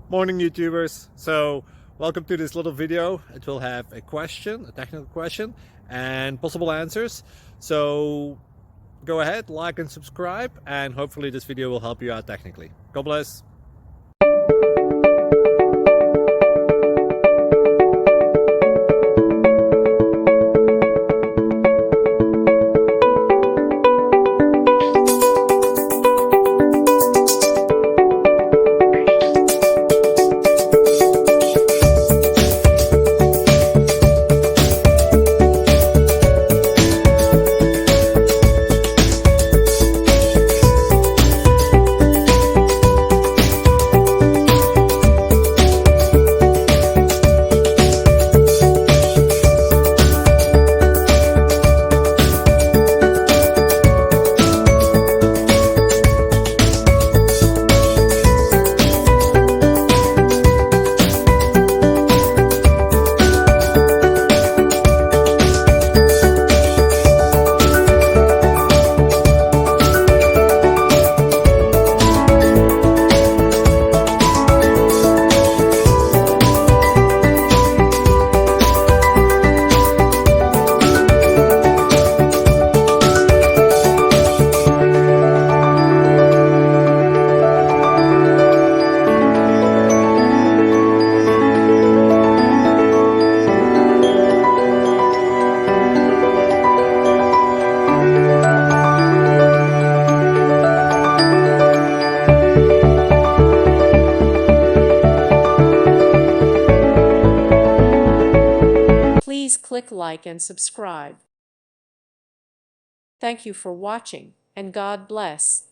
Morning YouTubers. So welcome to this little video. It will have a question, a technical question, and possible answers. So go ahead, like and subscribe, and hopefully this video will help you out technically. God bless. Please click like and subscribe. Thank you for watching, and God bless.